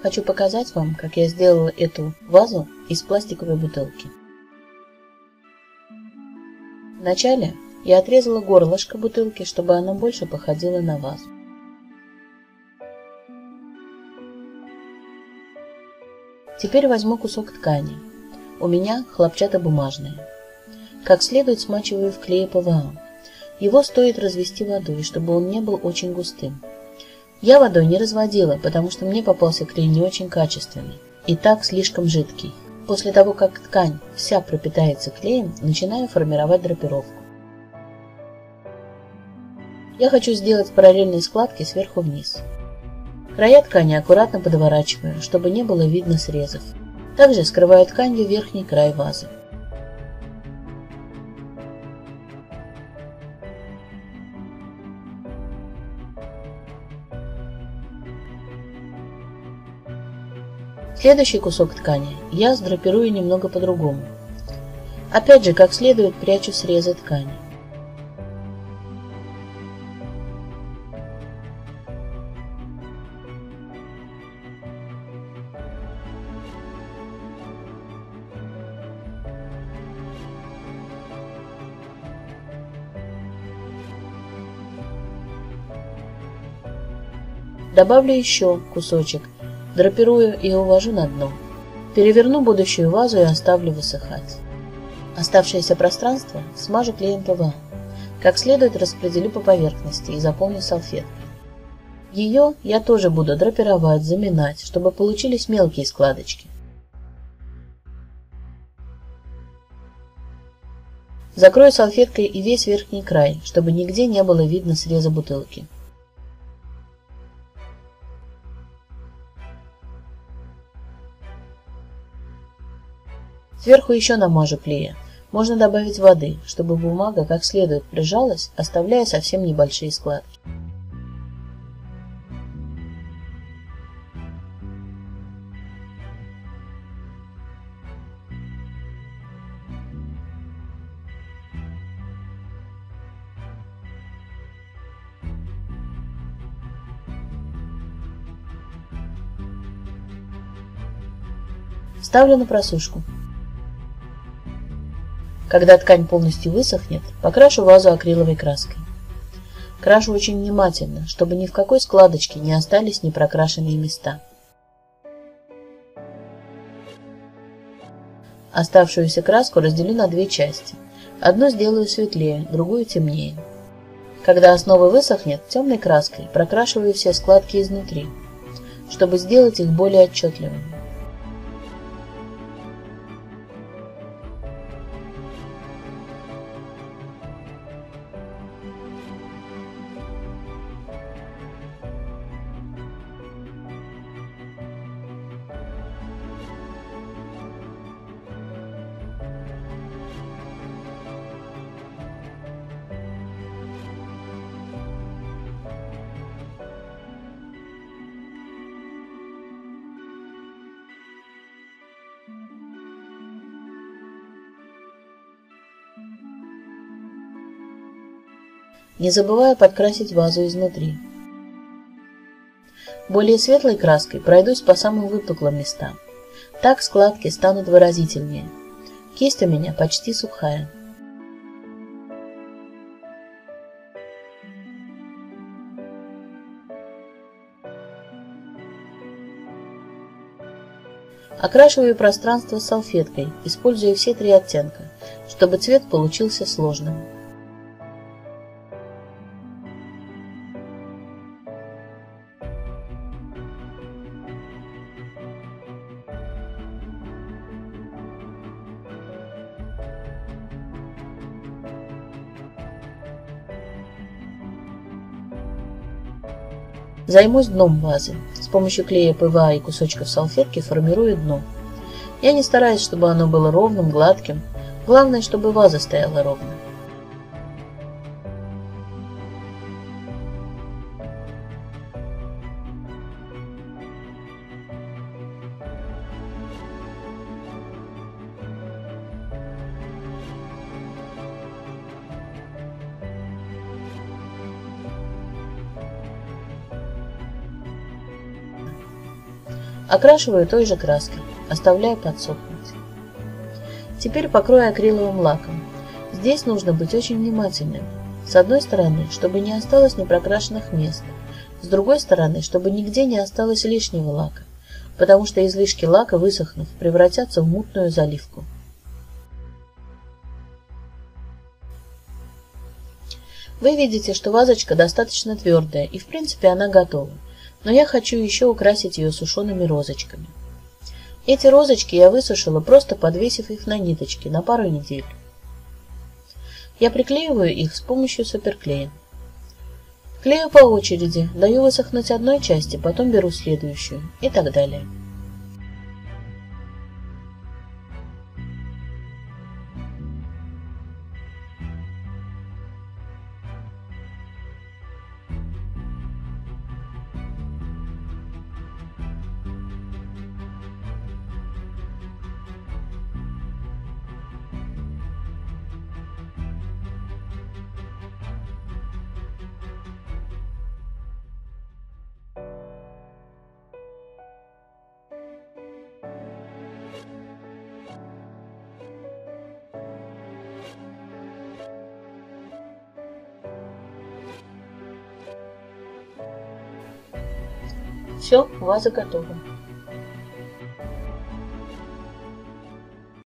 Хочу показать вам, как я сделала эту вазу из пластиковой бутылки. Вначале я отрезала горлышко бутылки, чтобы она больше походила на вазу. Теперь возьму кусок ткани. У меня хлопчатобумажная. Как следует смачиваю в клее ПВА. Его стоит развести водой, чтобы он не был очень густым. Я водой не разводила, потому что мне попался клей не очень качественный и так слишком жидкий. После того, как ткань вся пропитается клеем, начинаю формировать драпировку. Я хочу сделать параллельные складки сверху вниз. Края ткани аккуратно подворачиваю, чтобы не было видно срезов. Также скрываю тканью верхний край вазы. Следующий кусок ткани я сдрапирую немного по-другому. Опять же, как следует прячу срезы ткани. Добавлю еще кусочек, драпирую и увожу на дно. Переверну будущую вазу и оставлю высыхать. Оставшееся пространство смажу клеем ПВА. Как следует распределю по поверхности и заполню салфеткой. Ее я тоже буду драпировать, заминать, чтобы получились мелкие складочки. Закрою салфеткой и весь верхний край, чтобы нигде не было видно среза бутылки. Сверху еще намажу клея. Можно добавить воды, чтобы бумага как следует прижалась, оставляя совсем небольшие складки. Ставлю на просушку. Когда ткань полностью высохнет, покрашу вазу акриловой краской. Крашу очень внимательно, чтобы ни в какой складочке не остались непрокрашенные места. Оставшуюся краску разделю на две части. Одну сделаю светлее, другую темнее. Когда основа высохнет, темной краской прокрашиваю все складки изнутри, чтобы сделать их более отчетливыми. Не забываю подкрасить вазу изнутри. Более светлой краской пройдусь по самым выпуклым местам. Так складки станут выразительнее. Кисть у меня почти сухая. Окрашиваю пространство салфеткой, используя все три оттенка, чтобы цвет получился сложным. Займусь дном вазы. С помощью клея ПВА и кусочков салфетки формирую дно. Я не стараюсь, чтобы оно было ровным, гладким. Главное, чтобы ваза стояла ровно. Окрашиваю той же краской, оставляю подсохнуть. Теперь покрою акриловым лаком. Здесь нужно быть очень внимательным. С одной стороны, чтобы не осталось непрокрашенных мест. С другой стороны, чтобы нигде не осталось лишнего лака, потому что излишки лака, высохнув, превратятся в мутную заливку. Вы видите, что вазочка достаточно твердая, и в принципе она готова, но я хочу еще украсить ее сушеными розочками. Эти розочки я высушила, просто подвесив их на ниточки на пару недель. Я приклеиваю их с помощью суперклея. Клею по очереди, даю высохнуть одной части, потом беру следующую и так далее. Все, ваза готова.